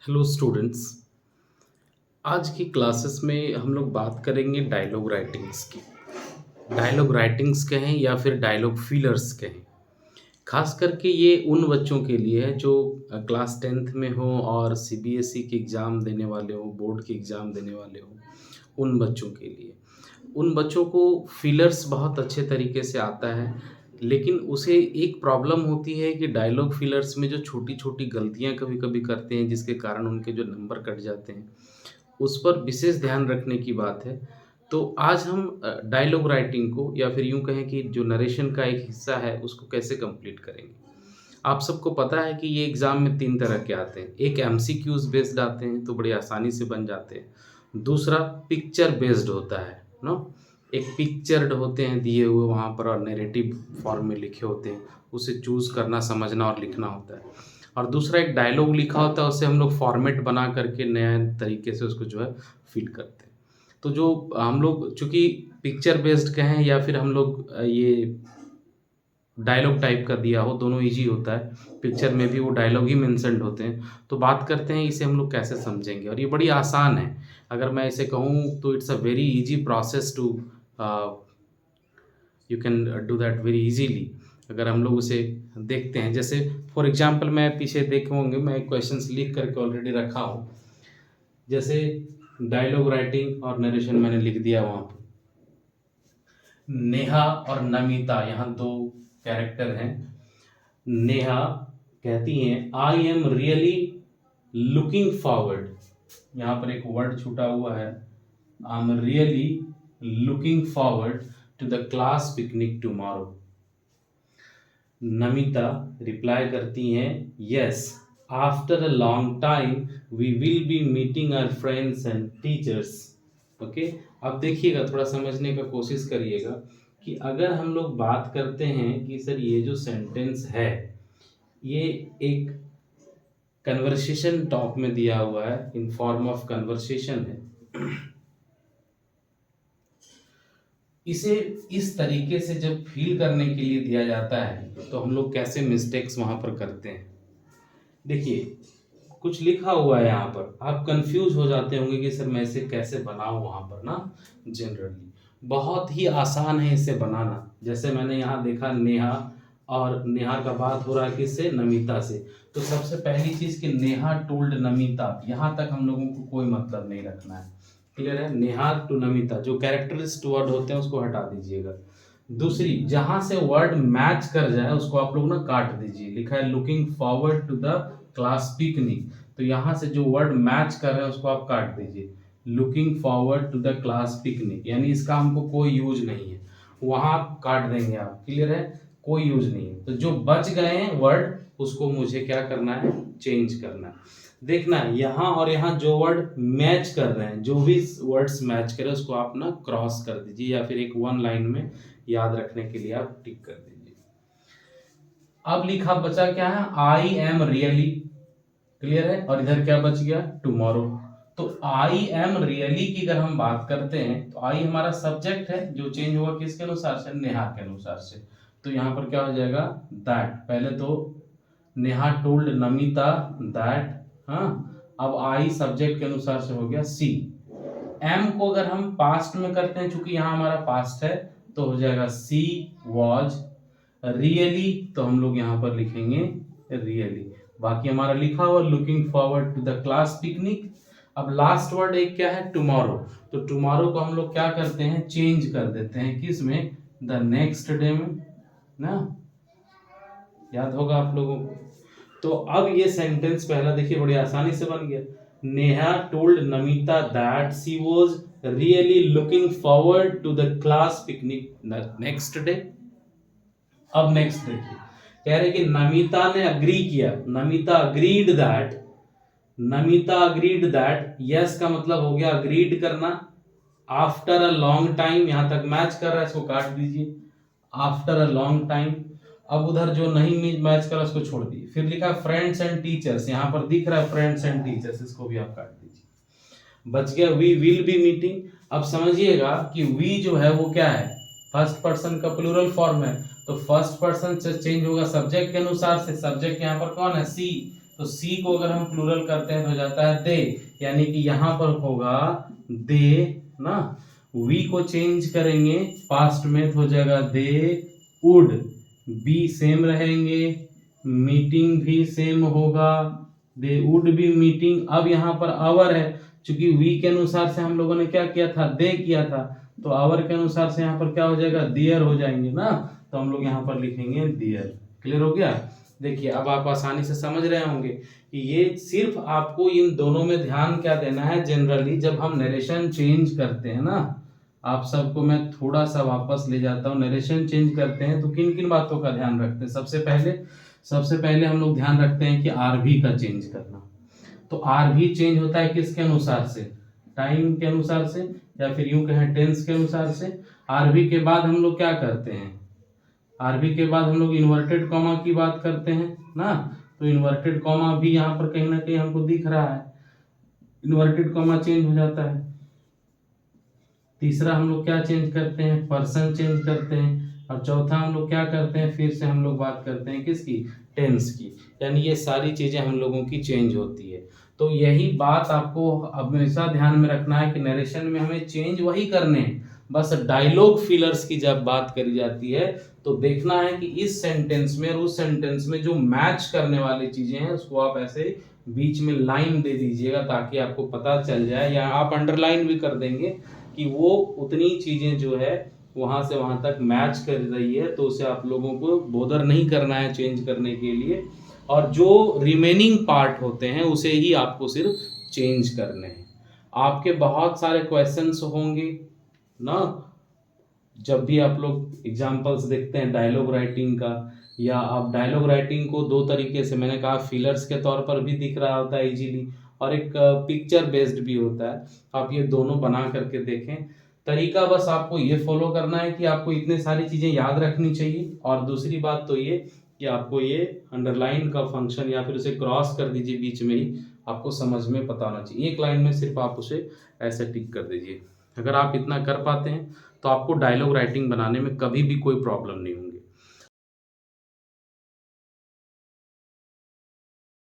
Hello students. आज की classes में हम लोग बात करेंगे डायलॉग राइटिंग्स की। डायलॉग राइटिंग्स कहें या फिर डायलॉग फिलर्स कहें। खास करके ये उन बच्चों के लिए है जो क्लास 10th में हो और सीबीएसई के एग्ज़ाम देने वाले हो, बोर्ड के एग्ज़ाम देने वाले हो, उन बच्चों के लिए। उन बच्चों को फिलर्स बहुत अच्छे तरीके से आता है, लेकिन उसे एक प्रॉब्लम होती है कि डायलॉग फिलर्स में जो छोटी-छोटी गलतियाँ कभी-कभी करते हैं जिसके कारण उनके जो नंबर कट जाते हैं, उस पर विशेष ध्यान रखने की बात है। तो आज हम डायलॉग राइटिंग को या फिर यूँ कहें कि जो नरेशन का एक हिस्सा है उसको कैसे कंप्लीट करेंगे। आप सबको पता है कि ये एग्ज़ाम में 3 तरह के आते हैं। एक एमसीक्यूज़ बेस्ड आते हैं तो बड़ी आसानी से बन जाते हैं। दूसरा पिक्चर बेस्ड होता है, नो? एक पिक्चर्ड होते हैं दिए हुए वहाँ पर और नैरेटिव फॉर्म में लिखे होते हैं। उसे चूज़ करना, समझना और लिखना होता है। और दूसरा एक डायलॉग लिखा होता है, उसे हम लोग फॉर्मेट बना करके नए तरीके से उसको जो है फ़िल करते हैं। तो जो हम लोग चूँकि पिक्चर बेस्ड कहें या फिर हम लोग ये डायलॉग टाइप का दिया हो, दोनों ईज़ी होता है। पिक्चर में भी वो डायलॉग ही मेंशन्ड होते हैं। तो बात करते हैं इसे हम लोग कैसे समझेंगे और ये बड़ी आसान है। अगर मैं इसे कहूँ तो it's a very easy process to uh, you can do that very easily. अगर हम लोग उसे देखते हैं, जैसे फॉर एग्ज़ाम्पल मैं पीछे देखे होंगे, मैं क्वेश्चंस लिख करके ऑलरेडी रखा हूँ। जैसे डायलॉग राइटिंग और नरेशन मैंने लिख दिया वहाँ पे। नेहा और नमिता यहाँ 2 कैरेक्टर हैं। नेहा कहती हैं I am really looking forward, यहाँ पर एक वर्ड छूटा हुआ है, I am really looking forward to the class picnic tomorrow. Namita reply करती हैं yes, after a long time we will be meeting our friends and teachers. Okay, अब देखिएगा, थोड़ा समझने का कोशिश करिएगा कि अगर हम लोग बात करते हैं कि सर ये जो सेंटेंस है ये एक कन्वर्सेशन टॉप में दिया हुआ है, इन फॉर्म ऑफ कन्वर्सेशन है। इसे इस तरीके से जब फील करने के लिए दिया जाता है तो हम लोग कैसे मिस्टेक्स वहां पर करते हैं। देखिए, कुछ लिखा हुआ है यहाँ पर, आप कंफ्यूज हो जाते होंगे कि सर मैं इसे कैसे बनाऊं वहां पर ना। जनरली बहुत ही आसान है इसे बनाना। जैसे मैंने यहाँ देखा नेहा, और नेहा का बात हो रहा है किससे? नमिता से। तो सबसे पहली चीज कि नेहा टोल्ड नमिता, यहाँ तक हम लोगों को कोई मतलब नहीं रखना है। क्लियर है? नेहा टू नमिता, जो कैरेक्टरिस्ट वर्ड होते हैं उसको हटा दीजिएगा। दूसरी, जहां से वर्ड मैच कर जाए उसको आप लोग ना काट दीजिए। लिखा है looking forward to the class picnic, तो यहां से जो वर्ड मैच कर रहे हैं उसको आप काट दीजिए। Looking forward to the class picnic, यानी इसका हमको कोई यूज नहीं है, वहां आप काट देंगे आप। क्लियर है? कोई यूज नहीं है। तो जो बच गए हैं वर्ड उसको मुझे क्या करना है? चेंज करना है। देखना है यहाँ और यहाँ जो वर्ड मैच कर रहे हैं, जो भी वर्ड्स मैच कर रहे हैं उसको आप ना क्रॉस कर दीजिए या फिर एक वन लाइन में याद रखने के लिए आप टिक कर दीजिए। अब लिखा बचा क्या है? I am really. क्लियर है? और इधर क्या बच गया? टुमारो। तो आई एम रियली की अगर हम बात करते हैं तो आई हमारा सब्जेक्ट है जो चेंज हुआ किसके अनुसार से? नेहा के अनुसार से। तो यहां पर क्या हो जाएगा? दैट। पहले तो नेहा टोल्ड नमिता दैट, हाँ। अब आई सब्जेक्ट के अनुसार से हो गया सी। एम को अगर हम पास्ट में करते हैं, चूंकि यहां हमारा पास्ट है, तो हो जाएगा सी वॉज रियली, तो हम लोग यहां पर लिखेंगे रियली। बाकी हमारा लिखा हुआ looking forward to the class picnic. अब लास्ट वर्ड एक क्या है? टुमारो। तो टुमारो को हम लोग क्या करते हैं? चेंज कर देते हैं किस में? द नेक्स्ट डे में ना। याद होगा आप लोगों को। तो अब ये सेंटेंस पहला देखिए बड़ी आसानी से बन गया। Neha told Namita that she was really looking forward to the class picnic next day. अब नेक्स्ट देखिए, कह रहे कि नमिता ने अग्री किया, Namita agreed that. Namita agreed that, yes का मतलब हो गया अग्रीड करना। आफ्टर अ लॉन्ग टाइम, यहां तक मैच कर रहा है, इसको काट दीजिए। After a long time. अब उधर जो नहीं मैच कर रहा उसको छोड़ दिए। फिर लिखा फ्रेंड्स एंड टीचर्स, यहां पर दिख रहा है फ्रेंड्स एंड टीचर्स, इसको भी आप काट दीजिए। बच गया वी विल बी मीटिंग। अब समझिएगा कि वी जो है वो क्या है? फर्स्ट पर्सन का प्लूरल फॉर्म है, तो फर्स्ट पर्सन से चेंज होगा सब्जेक्ट के अनुसार से। सब्जेक्ट यहाँ पर कौन है? सी। तो सी को अगर हम प्लूरल करते हैं तो हो जाता है दे, यानी कि यहां पर होगा दे ना। वी को चेंज करेंगे पास्ट में तो हो जाएगा दे वुड, बी सेम रहेंगे, मीटिंग भी सेम होगा, दे वुड बी मीटिंग। अब यहाँ पर आवर है, क्योंकि वी के अनुसार से हम लोगों ने क्या किया था, दे किया था, तो आवर के अनुसार से यहाँ पर क्या हो जाएगा, दियर हो जाएंगे ना। तो हम लोग यहाँ पर लिखेंगे दियर। क्लियर हो गया। देखिए अब आप आसानी से समझ रहे होंगे कि ये सिर्फ आपको इन दोनों में ध्यान क्या देना है। जनरली जब हम नरेशन चेंज करते हैं ना, आप सबको मैं थोड़ा सा वापस ले जाता हूँ। नरेशन चेंज करते हैं तो किन किन बातों का ध्यान रखते हैं। सबसे पहले हम लोग ध्यान रखते हैं कि आरवी का चेंज करना। तो आरवी चेंज होता है किसके अनुसार से, टाइम के अनुसार से, या फिर यूं कहें टेंस के अनुसार से। आरवी के बाद हम लोग क्या करते हैं, आरवी के बाद हम लोग इन्वर्टेड कॉमा की बात करते हैं ना। तो इन्वर्टेड कॉमा भी यहाँ पर कहीं ना कहीं हमको दिख रहा है, इन्वर्टेड कॉमा चेंज हो जाता है। तीसरा हम लोग क्या चेंज करते हैं, पर्सन चेंज करते हैं। और चौथा हम लोग क्या करते हैं, फिर से हम लोग बात करते हैं किसकी, टेंस की। यानी ये सारी चीजें हम लोगों की चेंज होती है। तो यही बात आपको हमेशा ध्यान में रखना है कि नरेशन में हमें चेंज वही करने हैं। बस डायलॉग फिलर्स की जब बात करी जाती है तो देखना है कि इस सेंटेंस में और उस सेंटेंस में जो मैच करने वाली चीजें हैं उसको आप ऐसे बीच में लाइन दे दीजिएगा, ताकि आपको पता चल जाए, या आप अंडरलाइन भी कर देंगे कि वो उतनी चीजें जो है वहां से वहां तक मैच कर रही है। तो उसे आप लोगों को बोदर नहीं करना है चेंज करने के लिए, और जो रिमेनिंग पार्ट होते हैं उसे ही आपको सिर्फ चेंज करने हैं। आपके बहुत सारे क्वेश्चंस होंगे ना, जब भी आप लोग एग्जाम्पल्स देखते हैं डायलॉग राइटिंग का, या आप डायलॉग राइटिंग को दो तरीके से, मैंने कहा फिलर्स के तौर पर भी दिख रहा होता है इजीली, और एक पिक्चर बेस्ड भी होता है। आप ये दोनों बना करके देखें। तरीका बस आपको ये फॉलो करना है कि आपको इतने सारी चीजें याद रखनी चाहिए, और दूसरी बात तो ये कि आपको ये अंडरलाइन का फंक्शन या फिर उसे क्रॉस कर दीजिए बीच में ही, आपको समझ में पता होना चाहिए। एक लाइन में सिर्फ आप उसे ऐसे टिक कर दीजिए। अगर आप इतना कर पाते हैं तो आपको डायलॉग राइटिंग बनाने में कभी भी कोई प्रॉब्लम नहीं होगी।